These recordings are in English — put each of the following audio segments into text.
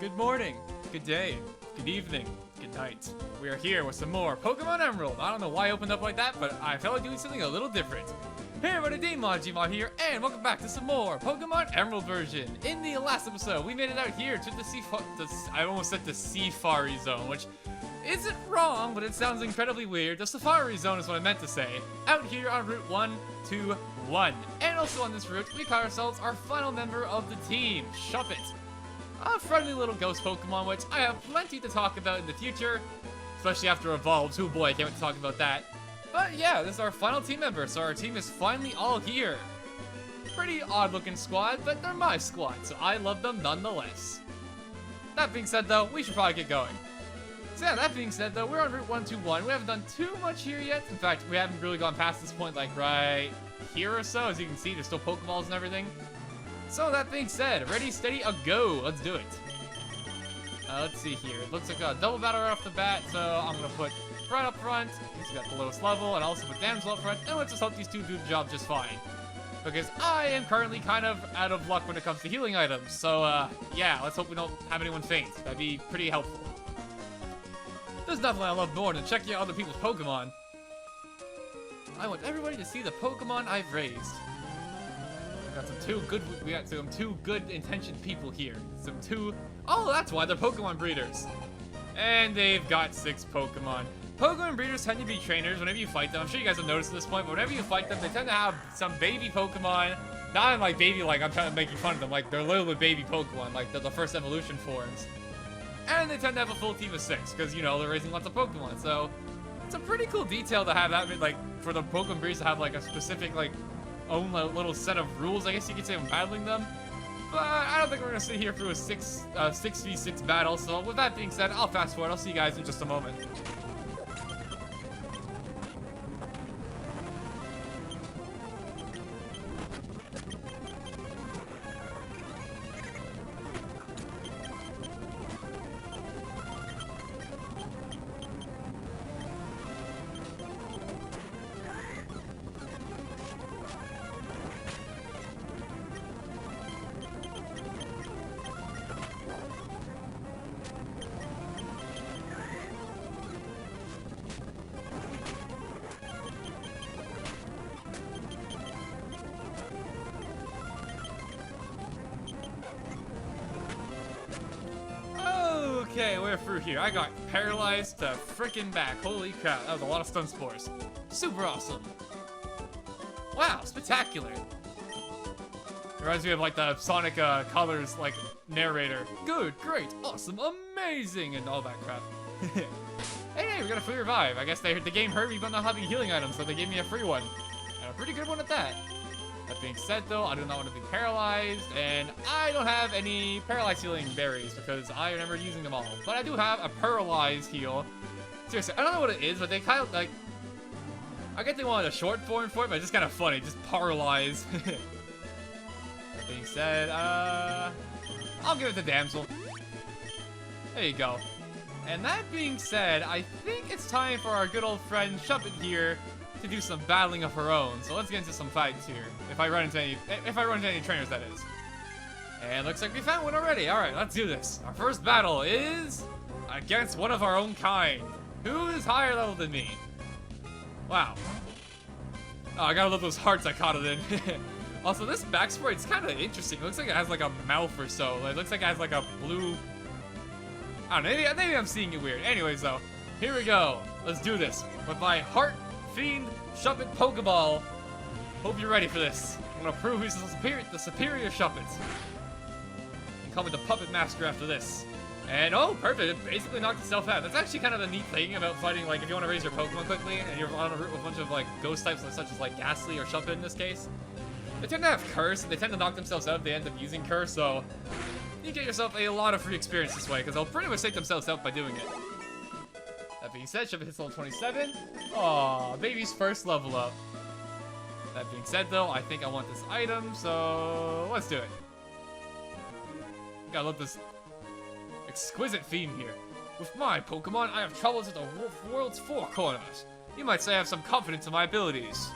Good morning, good day, good evening, good night. We are here with some more Pokemon Emerald. I don't know why I opened up like that, but I felt like doing something a little different. Hey everybody, Gmod here, and welcome back to some more Pokemon Emerald version. In the last episode, we made it out here to the I almost said the Safari Zone, which isn't wrong, but it sounds incredibly weird. The Safari Zone is what I meant to say. Out here on Route 121. And also on this route, we call ourselves our final member of the team, Shuppet. A friendly little ghost Pokemon, which I have plenty to talk about in the future, especially after Evolves. Oh boy, I can't wait to talk about that. But yeah, this is our final team member, so our team is finally all here. Pretty odd looking squad, but they're my squad, so I love them nonetheless. That being said though, we should probably get going. So yeah, that being said though, we're on Route 121. We haven't done too much here yet. In fact, we haven't really gone past this point, like right here or so. As you can see, there's still Pokeballs and everything. So that being said, ready, steady, a go. Let's do it. Let's see here. It looks like a double battle right off the bat, so I'm gonna put right up front. He's got the lowest level, and also put Damsel up front. And let's just hope these two do the job just fine. Because I am currently kind of out of luck when it comes to healing items. So yeah, let's hope we don't have anyone faint. That'd be pretty helpful. There's nothing I love more than checking out other people's Pokemon. I want everybody to see the Pokemon I've raised. We got some two good intentioned people here. Oh, that's why they're Pokemon breeders. And they've got 6 Pokemon. Pokemon breeders tend to be trainers whenever you fight them. I'm sure you guys have noticed at this point, but whenever you fight them, they tend to have some baby Pokemon. Not in like baby, like I'm trying to make fun of them. Like they're literally baby Pokemon, like they're the first evolution forms. And they tend to have a full team of 6, because you know, they're raising lots of Pokemon. So it's a pretty cool detail to have that, like for the Pokemon breeders to have like a specific like own little set of rules, I guess you could say, when battling them. But I don't think we're gonna sit here through a 6v6 battle. So with that being said, I'll fast forward. I'll see you guys in just a moment. Okay, we're through here. I got paralyzed to frickin' back. Holy crap, that was a lot of stun spores. Super awesome. Wow, spectacular. Reminds me of like the Sonic Colors like narrator. Good, great, awesome, amazing, and all that crap. Hey, we got a free revive. I guess the game heard me about not having healing items, so they gave me a free one. And a pretty good one at that. That being said though, I do not want to be paralyzed, and I don't have any paralyzed healing berries because I remember using them all. But I do have a paralyzed heal. Seriously, I don't know what it is, but they kind of like, I guess they wanted a short form for it, but it's just kind of funny, just paralyze. That being said, I'll give it to Damsel. There you go. And that being said, I think it's time for our good old friend Shuppet here to do some battling of her own. So let's get into some fights here. If I run into any trainers, that is. And looks like we found one already. All right, let's do this. Our first battle is against one of our own kind. Who is higher level than me? Wow. Oh, I gotta love those hearts I caught it in. Also, this back sprite's kind of interesting. It looks like it has like a mouth or so. It looks like it has like a blue. I don't know. Maybe I'm seeing it weird. Anyways, though, here we go. Let's do this with my Heart Fiend Shuppet Pokeball. Hope you're ready for this. I'm gonna prove who's the superior Shuppet. You can call me the Puppet Master after this. And oh, perfect! It basically knocked itself out. That's actually kind of a neat thing about fighting. Like, if you want to raise your Pokemon quickly and you're on a route with a bunch of like ghost types, such as like Ghastly or Shuppet in this case, they tend to have Curse, and they tend to knock themselves out if they end up using Curse. So you get yourself a lot of free experience this way, because they'll pretty much take themselves out by doing it. That being said, Shuppet hits level 27. Aw, baby's first level up. That being said, though, I think I want this item, so let's do it. Gotta love this exquisite theme here. With my Pokemon, I have traveled to the world's 4 corners. You might say I have some confidence in my abilities.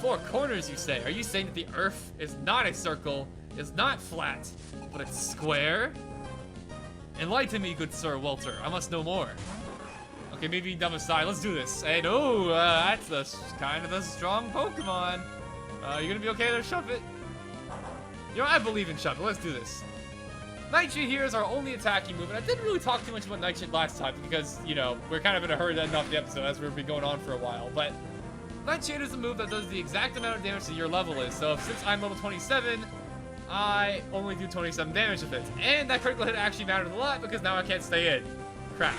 4 corners, you say? Are you saying that the Earth is not a circle, is not flat, but it's square? Enlighten me, good Sir Walter. I must know more. Okay, maybe dumb aside. Let's do this. And oh, that's kind of a strong Pokemon. You gonna be okay there, Shuppet? You know, I believe in Shuppet. Let's do this. Nightshade here is our only attacking move, and I didn't really talk too much about Nightshade last time because, you know, we're kind of in a hurry to end off the episode as we've been going on for a while. But Nightshade is a move that does the exact amount of damage that your level is. So since I'm level 27, I only do 27 damage with it. And that critical hit actually mattered a lot because now I can't stay in. Crap.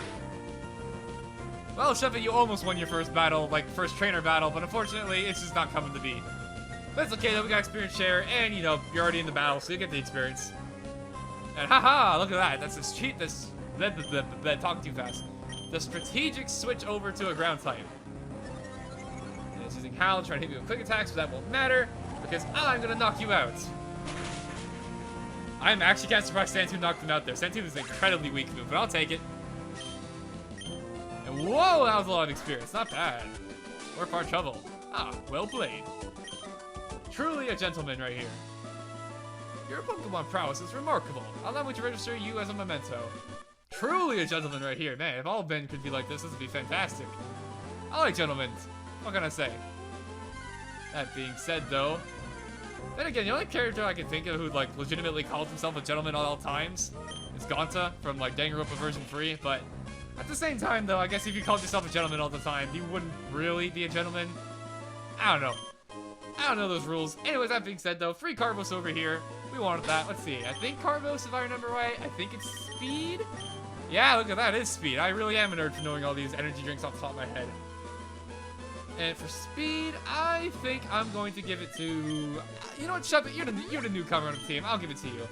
Well, Shuppet, you almost won your first battle, like first trainer battle, but unfortunately, it's just not coming to be. But it's okay though, we got experience share, and you know, you're already in the battle, so you get the experience. And haha, look at that. That's a cheat. That's talk too fast. The strategic switch over to a ground type. And it's using Howl, trying to hit you with quick attacks, but that won't matter because I'm gonna knock you out. I'm actually kind of surprised Sandtooth knocked him out there. Sandtooth is an incredibly weak move, but I'll take it. And whoa, that was a lot of experience. Not bad. We're far trouble. Ah, well played. Truly a gentleman right here. Your Pokemon prowess is remarkable. Allow me to register you as a memento. Truly a gentleman right here. Man, if all men could be like this would be fantastic. I like gentlemen. What can I say? That being said, though, then again, the only character I can think of who like legitimately calls himself a gentleman at all times is Gonta from like Danganronpa version 3. But at the same time, though, I guess if you called yourself a gentleman all the time, you wouldn't really be a gentleman. I don't know. I don't know those rules. Anyways, that being said, though, free Carbos over here. We wanted that. Let's see. I think Carbos, if I remember right, I think it's speed. Yeah, look at that. It is speed. I really am a nerd for knowing all these energy drinks off the top of my head. And for speed, I think I'm going to give it to... You know what, Shuppet? You're the newcomer on the team. I'll give it to you.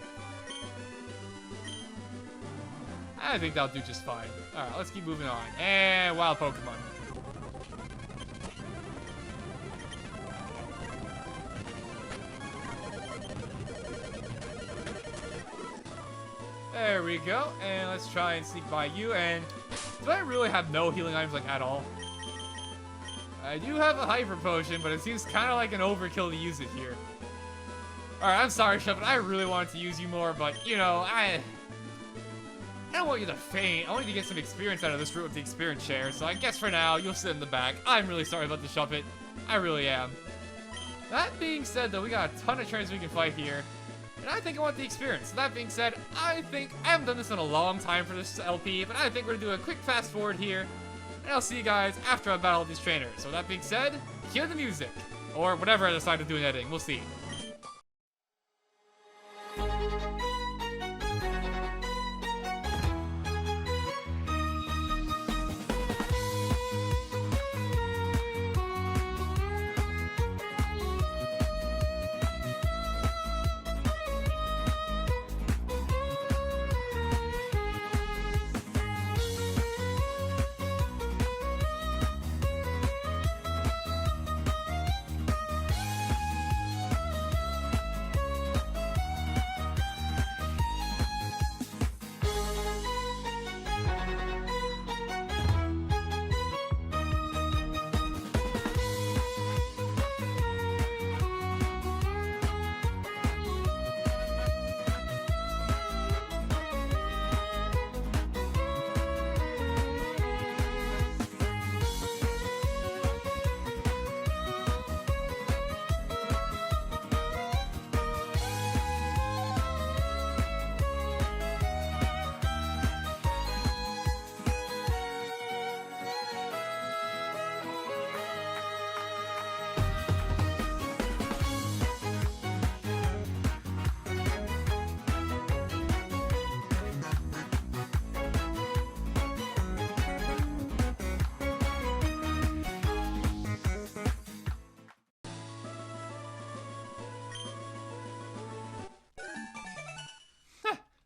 I think that'll do just fine. Alright, let's keep moving on. And wild Pokemon. There we go. And let's try and sneak by you. And do I really have no healing items like at all? I do have a Hyper Potion, but it seems kind of like an overkill to use it here. Alright, I'm sorry, Shuppet. I really wanted to use you more, but, you know, I don't want you to faint. I want you to get some experience out of this route with the experience share, so I guess for now, you'll sit in the back. I'm really sorry about the Shuppet. I really am. That being said, though, we got a ton of trainers we can fight here, and I think I want the experience. So that being said, I haven't done this in a long time for this LP, but I think we're going to do a quick fast forward here, and I'll see you guys after I battle these trainers. So that being said, cue the music, or whatever I decide to do in editing. We'll see.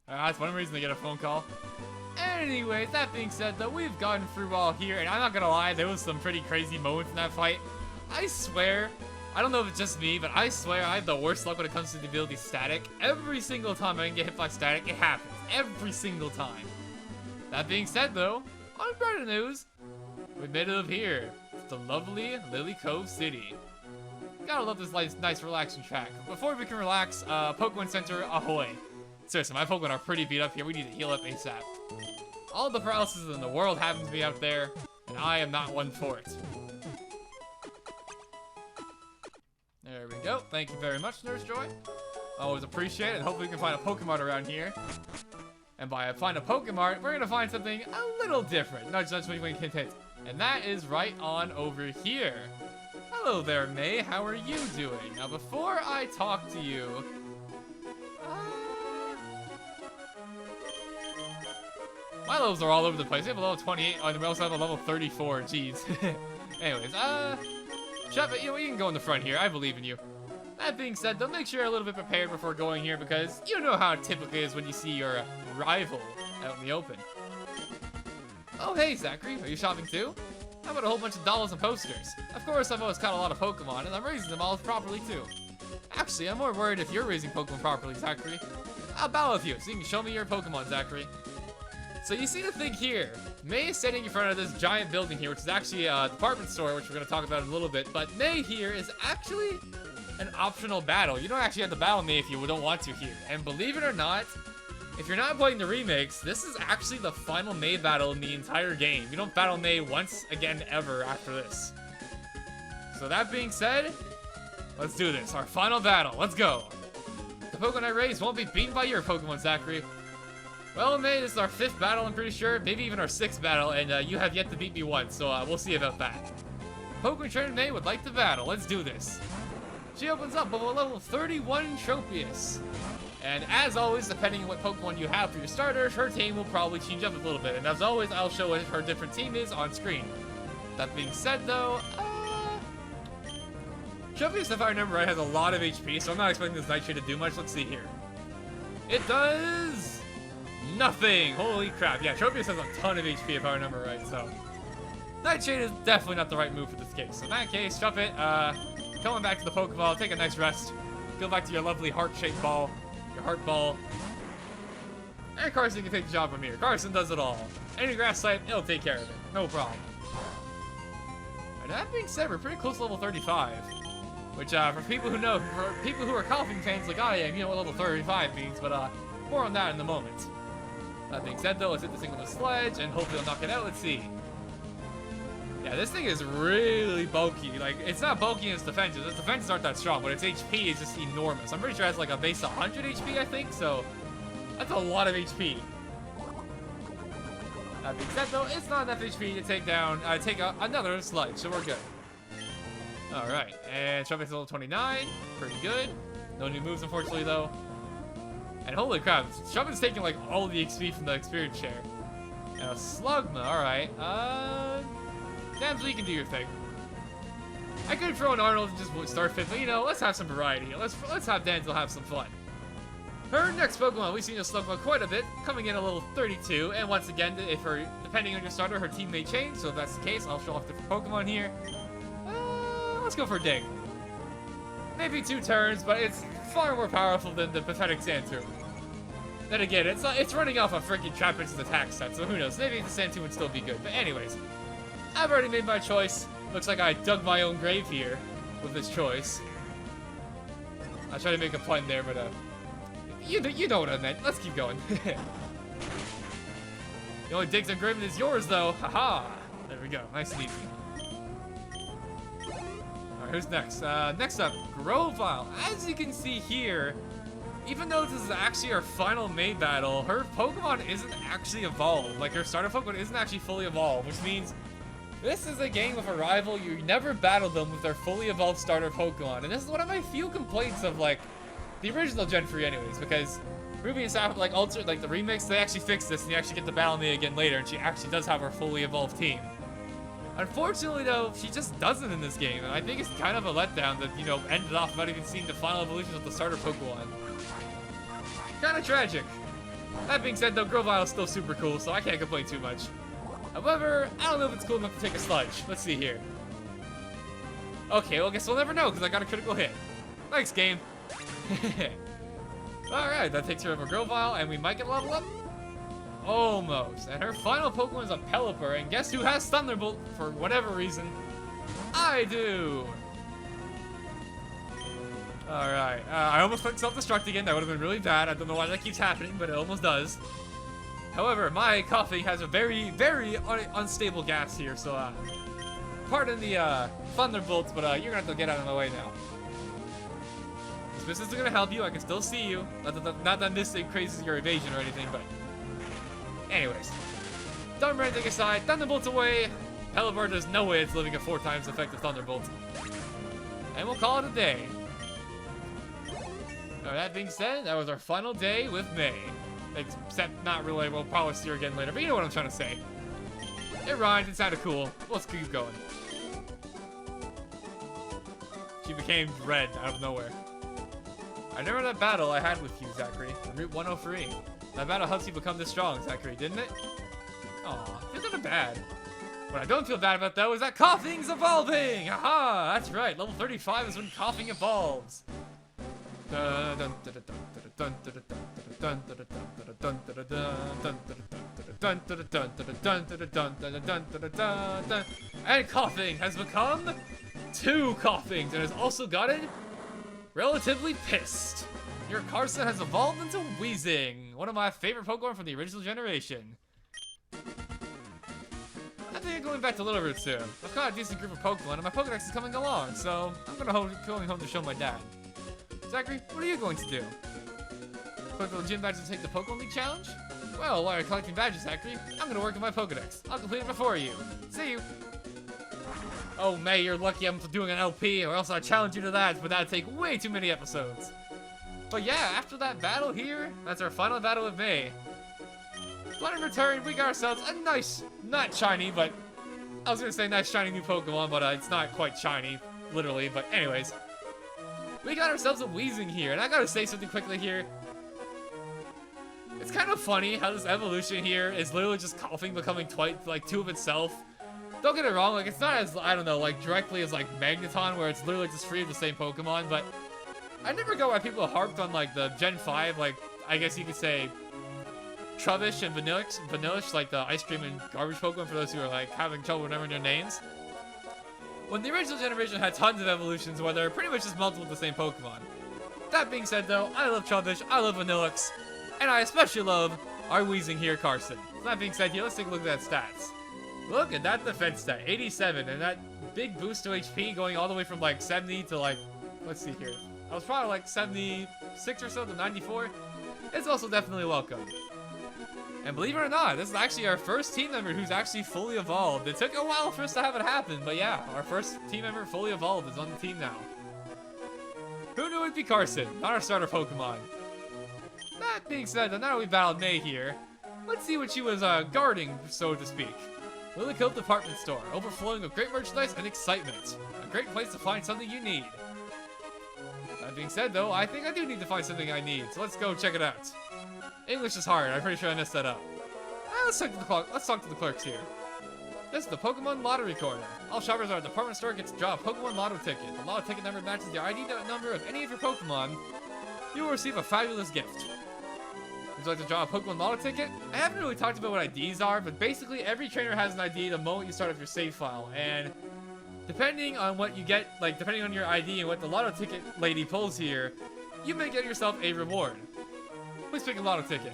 That's one reason to get a phone call. Anyways, that being said, though, we've gotten through all here, and I'm not gonna lie, there was some pretty crazy moments in that fight. I swear, I don't know if it's just me, but I swear I have the worst luck when it comes to the ability static. Every single time I can get hit by static, it happens. Every single time. That being said, though, on brighter news, we made it up here. It's the lovely Lillycove City. Gotta love this nice relaxing track. Before we can relax, Pokemon Center, ahoy. Seriously, my Pokemon are pretty beat up here. We need to heal up ASAP. All the paralysis in the world happen to be out there, and I am not one for it. There we go. Thank you very much, Nurse Joy. Always appreciate it. Hopefully we can find a Pokemon around here. And by find a Pokemon, we're gonna find something a little different. Nudge, nudge, wink, wink, hint, hint. And that is right on over here. Hello there, May. How are you doing? Now, before I talk to you, my levels are all over the place. We have a level 28, and we also have a level 34. Jeez. Anyways, Chef, you know, you can go in the front here. I believe in you. That being said, though, make sure you're a little bit prepared before going here because you know how it typically is when you see your rival out in the open. Oh, hey, Zachary. Are you shopping too? How about a whole bunch of dolls and posters? Of course, I've always caught a lot of Pokemon, and I'm raising them all properly too. Actually, I'm more worried if you're raising Pokemon properly, Zachary. I'll battle with you, so you can show me your Pokemon, Zachary. So you see the thing here. May is sitting in front of this giant building here, which is actually a department store, which we're going to talk about in a little bit. But May here is actually an optional battle. You don't actually have to battle May if you don't want to here. And believe it or not, if you're not playing the remakes, this is actually the final May battle in the entire game. You don't battle May once again ever after this. So that being said, let's do this. Our final battle. Let's go. The Pokemon I raised won't be beaten by your Pokemon, Zachary. Well, May, this is our 5th battle, I'm pretty sure. Maybe even our 6th battle, and you have yet to beat me once, so we'll see about that. Pokemon Trainer May would like to battle. Let's do this. She opens up with a level 31 Tropius. And as always, depending on what Pokemon you have for your starters, her team will probably change up a little bit. And as always, I'll show what her different team is on screen. That being said, though, Tropius, if I remember right, has a lot of HP, so I'm not expecting this Nightshade to do much. Let's see here. It does nothing. Holy crap. Yeah, Tropius has a ton of HP, if I remember right, so Nightshade is definitely not the right move for this case. So in that case, Shuppet, coming back to the Pokeball, take a nice rest. Go back to your lovely heart-shaped ball. Your heart ball. And Carson can take the job from here. Carson does it all. Any grass type, it'll take care of it. No problem. And that being said, we're pretty close to level 35. Which, for people who know, for people who are Coughing fans like I am, you know what level 35 means, but, more on that in a moment. That being said, though, let's hit this thing with a sledge, and hopefully it'll knock it out. Let's see. Yeah, this thing is really bulky. Like, it's not bulky in its defenses. Its defenses aren't that strong, but its HP is just enormous. I'm pretty sure it has like a base 100 HP, I think, so that's a lot of HP. That being said, though, it's not enough HP to take down, another sludge, so we're good. Alright, and Shuppet's level 29. Pretty good. No new moves, unfortunately, though. And holy crap, Shuppet's taking like all of the XP from the experience share. And a Slugma, alright. Damsel, you can do your thing. I could throw an Arnold and just start 5th, but you know, let's have some variety. Let's have Damsel have some fun. Her next Pokemon, we've seen a Slugma quite a bit, coming in a level 32, and once again, depending on your starter, her team may change, so if that's the case, I'll show off different Pokemon here. Let's go for Dig. Maybe 2 turns, but it's far more powerful than the pathetic Sandtomb. Then again, it's running off a freaking Trapinch's attack set, so who knows, maybe the Sandtomb would still be good, but anyways. I've already made my choice. Looks like I dug my own grave here with this choice. I tried to make a pun there, but you know what I meant. Let's keep going. The only Dig's engraving is yours, though. Haha. There we go. Nice and easy. All right, who's next? Next up, Grovyle. As you can see here, even though this is actually our final May battle, her Pokemon isn't actually evolved. Like, her starter Pokemon isn't actually fully evolved, which means this is a game with a rival. You never battle them with their fully evolved starter Pokemon. And this is one of my few complaints of, like, the original Gen 3 anyways, because Ruby and Sapphire, like, like, the remix, they actually fixed this, and you actually get to battle me again later, and she actually does have her fully evolved team. Unfortunately, though, she just doesn't in this game, and I think it's kind of a letdown that, you know, ended off without even seeing the final evolutions of the starter Pokemon. Kind of tragic. That being said, though, Grovyle is still super cool, so I can't complain too much. However, I don't know if it's cool enough to take a sludge. Let's see here. Okay, well, I guess we'll never know, because I got a critical hit. Thanks, game. Alright, that takes care of our Grovyle, and we might get a level up. Almost. And her final Pokemon is a Pelipper, and guess who has Thunderbolt for whatever reason? I do! Alright, I almost clicked self-destruct again. That would have been really bad. I don't know why that keeps happening, but it almost does. However, my coughing has a very, very unstable gas here, so, pardon the, thunderbolts, but, you're gonna have to get out of my way now. This isn't gonna help you. I can still see you. Not that this increases your evasion or anything, but... Anyways. Dumb anything aside, thunderbolts away. Pelipper, there's no way it's living a 4 times effective thunderbolt. And we'll call it a day. Now, that being said, that was our final day with May. Except not really, we'll probably see her again later, but you know what I'm trying to say. It rhymed, it sounded cool. Let's keep going. She became red out of nowhere. I remember that battle I had with you, Zachary, on Route 103. That battle helps you become this strong, Zachary, didn't it? Aw, feels kind of bad. What I don't feel bad about, though, is that coughing's evolving! Aha! That's right, level 35 is when coughing evolves. And coughing has become 2 coughings, and has also gotten relatively pissed. Your Carson has evolved into Wheezing, one of my favorite Pokemon from the original generation. I think I'm going back to Little Root soon. I've got a decent group of Pokemon, and my Pokedex is coming along, so I'm going home to show my dad. Zachary, what are you going to do? Collect the gym badges to take the Pokemon League challenge? Well, while you're collecting badges, Zachary, I'm going to work on my Pokedex. I'll complete it before you. See you. Oh, May, you're lucky I'm doing an LP, or else I'd challenge you to that, but that'd take way too many episodes. But yeah, after that battle here, that's our final battle with May. But in return, we got ourselves a nice, not shiny, but I was gonna say nice shiny new Pokemon, but it's not quite shiny, literally, but anyways. We got ourselves a Weezing here, and I gotta say something quickly here. It's kind of funny how this evolution here is literally just coughing becoming like 2 of itself. Don't get it wrong, like, it's not as, I don't know, like, directly as, like, Magneton, where it's literally just 3 of the same Pokemon, but I never got why people harped on, like, the Gen 5, like, I guess you could say, Trubbish and Vanillish, like, the Ice Cream and Garbage Pokemon, for those who are, like, having trouble remembering their names. When the original generation had tons of evolutions where they're pretty much just multiple of the same Pokemon. That being said, though, I love Trubbish, I love Vanillish, and I especially love our Weezing here, Carson. That being said here, let's take a look at that stats. Look at that defense stat, 87, and that big boost to HP going all the way from, like, 70 to, like, let's see here. I was probably, like, 76 or so to 94. It's also definitely welcome. And believe it or not, this is actually our first team member who's actually fully evolved. It took a while for us to have it happen, but yeah, our first team member fully evolved is on the team now. Who knew it'd be Carson, not our starter Pokemon. That being said, now that we battled May here, let's see what she was guarding, so to speak. Lilycove Department Store, overflowing with great merchandise and excitement. A great place to find something you need. That being said, though, I think I do need to find something I need, so let's go check it out. English is hard. I'm pretty sure I messed that up. Let's talk to the clerks here. This is the Pokemon Lottery Corner. All shoppers at our department store get to draw a Pokemon Lotto ticket. The Lotto ticket number matches the ID number of any of your Pokemon. You will receive a fabulous gift. Would you like to draw a Pokemon Lotto ticket? I haven't really talked about what IDs are, but basically every trainer has an ID the moment you start up your save file, and depending on what you get, like depending on your ID and what the Lotto ticket lady pulls here, you may get yourself a reward. Please pick a Lotto ticket.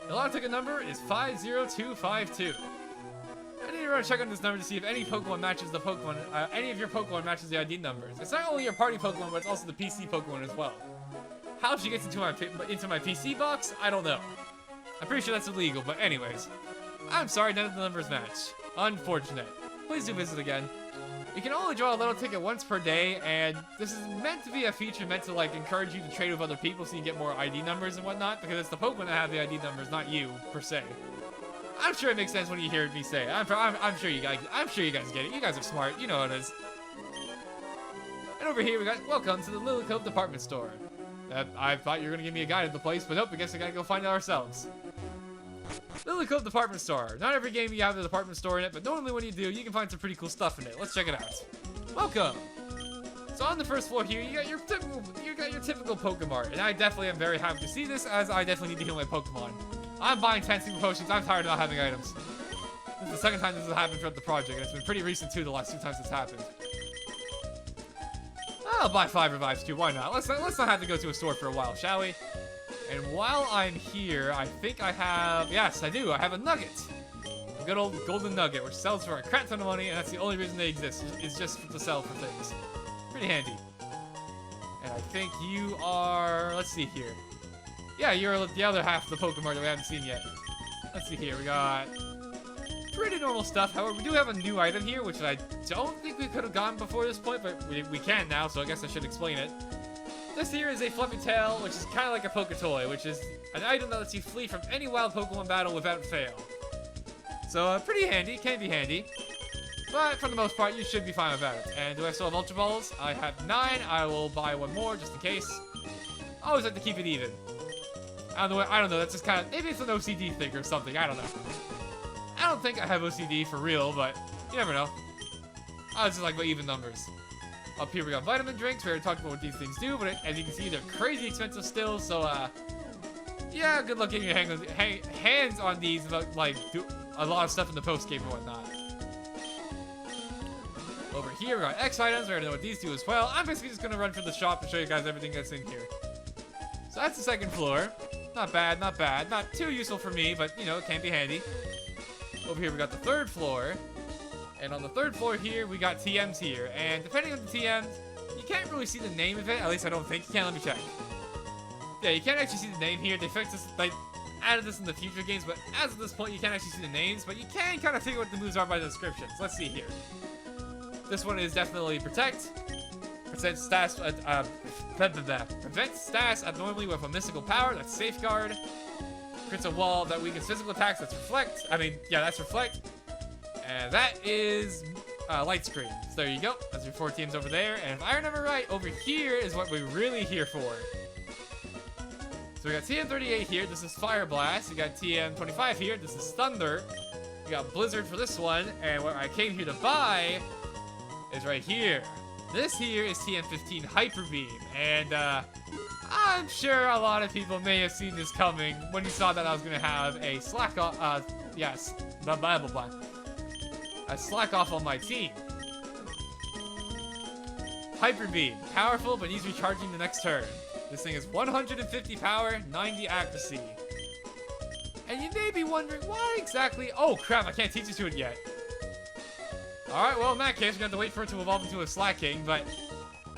The Lotto ticket number is 50252. I need to run a check on this number to see if any Pokemon matches the Pokemon, any of your Pokemon matches the ID numbers. It's not only your party Pokemon, but it's also the PC Pokemon as well. How she gets into my PC box, I don't know. I'm pretty sure that's illegal, but anyways. I'm sorry none of the numbers match. Unfortunate. Please do visit again. You can only draw a Lotto ticket once per day, and this is meant to be a feature meant to, like, encourage you to trade with other people so you get more ID numbers and whatnot, because it's the Pokemon that have the ID numbers, not you, per se. I'm sure it makes sense when you hear me say it. I'm sure you guys get it. You guys are smart. You know what it is. And over here we got, welcome to the Lilycove Department Store. I thought you were going to give me a guide to the place, but nope, I guess I gotta go find it ourselves. Lilycove Department Store. Not every game you have a department store in it, but normally when you do, you can find some pretty cool stuff in it. Let's check it out. Welcome! So on the first floor here, you got your typical Pokemon, and I definitely am very happy to see this, as I definitely need to heal my Pokemon. I'm buying 10 super potions, I'm tired of not having items. This is the second time this has happened throughout the project, and it's been pretty recent too, the last 2 times it's happened. I'll buy 5 revives too, why not? Let's not have to go to a store for a while, shall we? And while I'm here, I think I have... Yes, I do. I have a nugget. A good old golden nugget, which sells for a crap ton of money, and that's the only reason they exist, is just to sell for things. Pretty handy. And I think you are... Let's see here. Yeah, you're the other half of the Pokemon that we haven't seen yet. Let's see here. We got pretty normal stuff. However, we do have a new item here, which I don't think we could have gotten before this point, but we can now, so I guess I should explain it. This here is a fluffy tail, which is kind of like a Poketoy, which is an item that lets you flee from any wild Pokemon battle without fail. So, pretty handy. Can be handy. But, for the most part, you should be fine without it. And do I still have Ultra Balls? I have 9. I will buy 1 more, just in case. I always like to keep it even. I don't know. That's just kind of... Maybe it's an OCD thing or something. I don't know. I don't think I have OCD for real, but you never know. I just like my even numbers. Up here we got vitamin drinks. We already talked about what these things do, but as you can see, they're crazy expensive still. So, yeah, good luck getting your hands on these. Like, do a lot of stuff in the post game and whatnot. Over here we got X items. We already know what these do as well. I'm basically just gonna run for the shop and show you guys everything that's in here. So that's the second floor. Not bad, not bad. Not too useful for me, but you know, it can be handy. Over here we got the third floor. And on the third floor here, we got TMs here. And depending on the TMs, you can't really see the name of it. At least I don't think. You can. Let me check. Yeah, you can't actually see the name here. They fixed this, like, added this in the future games, but as of this point, you can't actually see the names. But you can kind of figure what the moves are by the descriptions. Let's see here. This one is definitely Protect. Prevents stats, prevents stats abnormally with a mystical power. That's Safeguard. Creates a wall that weakens physical attacks. That's Reflect. That's Reflect. And that is Light Screen. So there you go. That's your 4 teams over there. And if I remember right, over here is what we're really here for. So we got TM38 here. This is Fire Blast. We got TM25 here. This is Thunder. We got Blizzard for this one. And what I came here to buy is right here. This here is TM15 Hyper Beam. And I'm sure a lot of people may have seen this coming when you saw that I was going to have a slack off, a slack off on my team. Hyper Beam, powerful but needs recharging the next turn. This thing is 150 power, 90 accuracy. And you may be wondering why exactly. Oh crap, I can't teach it to it yet. Alright, well in that case, we're gonna have to wait for it to evolve into a Slacking, but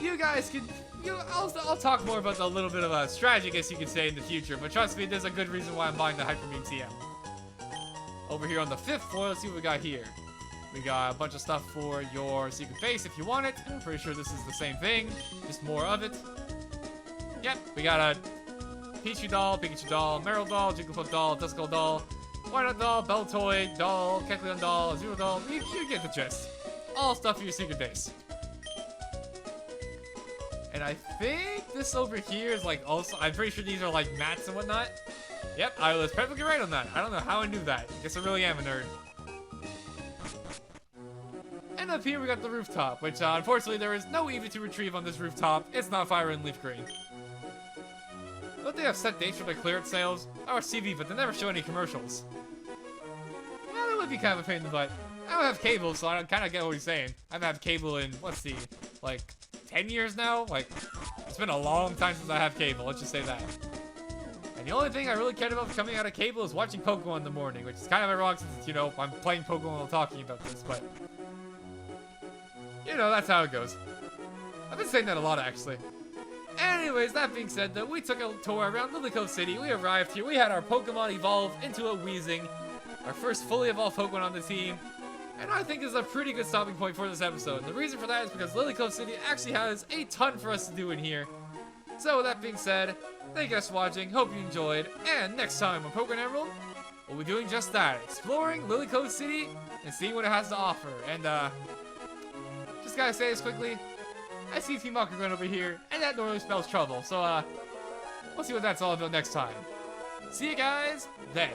you guys can. I'll talk more about a little bit of a strategy, I guess you could say, in the future, but trust me, there's a good reason why I'm buying the Hyper Beam TM. Over here on the 5th floor, let's see what we got here. We got a bunch of stuff for your secret base if you want it. I'm pretty sure this is the same thing, just more of it. Yep, we got a Pikachu doll, Meryl doll, Jigglypuff doll, Duskull doll, White doll, Belltoy doll, Kecleon doll, Zero doll. You get the gist. All stuff for your secret base. And I think this over here is like also, I'm pretty sure these are like mats and whatnot. Yep, I was perfectly right on that. I don't know how I knew that. I guess I really am a nerd. And up here we got the rooftop, which unfortunately there is no Eevee to retrieve on this rooftop. It's not Fire and Leaf Green. Don't they have set dates for their clearance sales? Or CV, but they never show any commercials. Yeah, that would be kind of a pain in the butt. I don't have cable, so I don't kind of get what he's saying. I haven't had cable in, let's see, like 10 years now? Like, it's been a long time since I have cable, let's just say that. And the only thing I really cared about coming out of cable is watching Pokemon in the morning, which is kind of ironic since, you know, I'm playing Pokemon while talking about this, but you know, that's how it goes. I've been saying that a lot, actually. Anyways, that being said, though, we took a tour around Lillycove City. We arrived here. We had our Pokemon evolve into a Weezing, our first fully evolved Pokemon on the team. And I think is a pretty good stopping point for this episode. And the reason for that is because Lillycove City actually has a ton for us to do in here. So with that being said, thank you guys for watching. Hope you enjoyed. And next time on Pokemon Emerald, we'll be doing just that. Exploring Lillycove City and seeing what it has to offer. And, just gotta say this quickly. I see Team Rocket going over here, and that normally spells trouble. So, we'll see what that's all about next time. See you guys then.